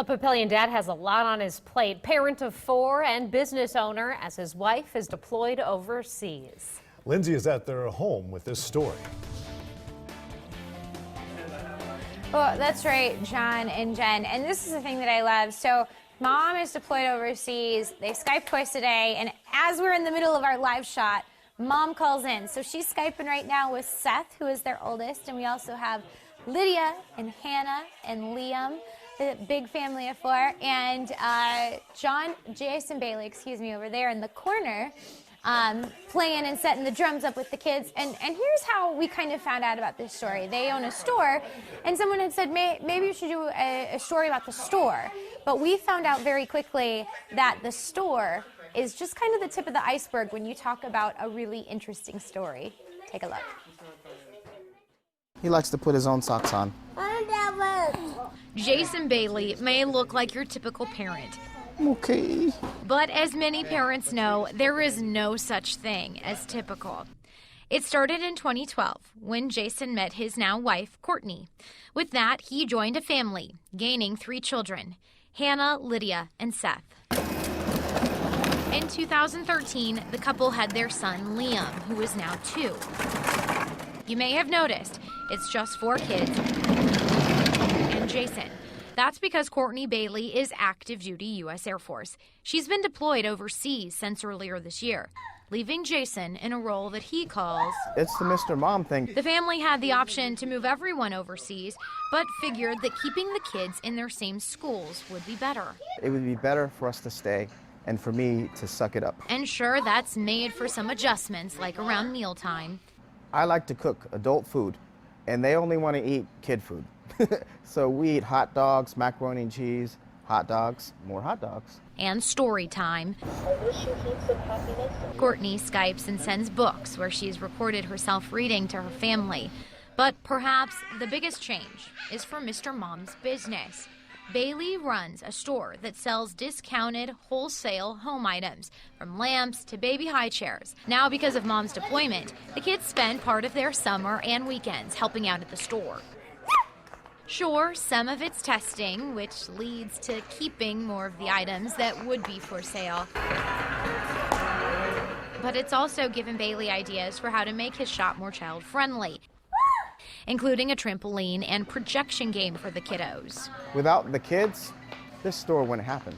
Papillion dad has a lot on his plate. Parent of 4 and business owner as his wife is deployed overseas. Lindsay is at their home with this story. Well, that's right, John and Jen. And this is the thing that I love. So mom is deployed overseas. They Skype twice a day. And as we're in the middle of our live shot, mom calls in. So she's Skyping right now with Seth, who is their oldest. And we also have Lydia and Hannah and Liam, the big family of 4. And Jason Bailey, over there in the corner, playing and setting the drums up with the kids. And here's how we kind of found out about this story. They own a store, and someone had said, maybe you should do a story about the store. But we found out very quickly that the store is just kind of the tip of the iceberg when you talk about a really interesting story. Take a look. He likes to put his own socks on. Jason Bailey may look like your typical parent. Okay. But as many parents know, there is no such thing as typical. It started in 2012 when Jason met his now wife, Courtney. With that, he joined a family, gaining 3 children, Hannah, Lydia, and Seth. In 2013, the couple had their son, Liam, who is now 2. You may have noticed, it's just 4 kids and Jason. That's because Courtney Bailey is active duty U.S. Air Force. She's been deployed overseas since earlier this year, leaving Jason in a role that he calls... It's the Mr. Mom thing. The family had the option to move everyone overseas, but figured that keeping the kids in their same schools would be better. It would be better for us to stay and for me to suck it up. And sure, that's made for some adjustments, like around mealtime. I like to cook adult food, and they only want to eat kid food. So we eat hot dogs, macaroni and cheese, hot dogs, more hot dogs. And story time. Courtney Skypes and sends books where she's recorded herself reading to her family. But perhaps the biggest change is for Mr. Mom's business. Bailey runs a store that sells discounted wholesale home items, from lamps to baby high chairs. Now, because of Mom's deployment, the kids spend part of their summer and weekends helping out at the store. Sure, some of it's testing, which leads to keeping more of the items that would be for sale. But it's also given Bailey ideas for how to make his shop more child-friendly, including a trampoline and projection game for the kiddos. Without the kids, this store wouldn't happen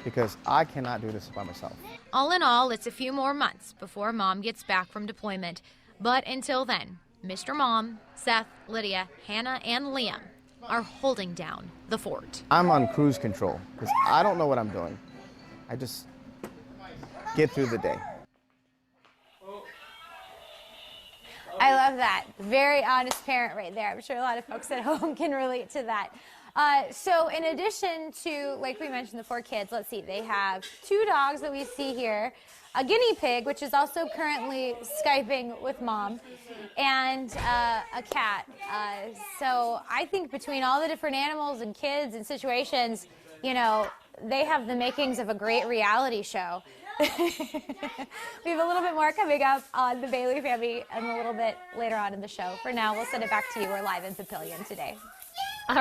because I cannot do this by myself. All in all, it's a few more months before Mom gets back from deployment. But until then, Mr. Mom, Seth, Lydia, Hannah, and Liam are holding down the fort. I'm on cruise control because I don't know what I'm doing. I just get through the day. I love that. Very honest parent right there. I'm sure a lot of folks at home can relate to that. So in addition to, like we mentioned, the 4 kids, let's see, they have 2 dogs that we see here, a guinea pig, which is also currently Skyping with Mom, and a cat. So I think between all the different animals and kids and situations, you know, they have the makings of a great reality show. We have a little bit more coming up on the Bailey family and a little bit later on in the show. For now, we'll send it back to you. We're live in Papillion today.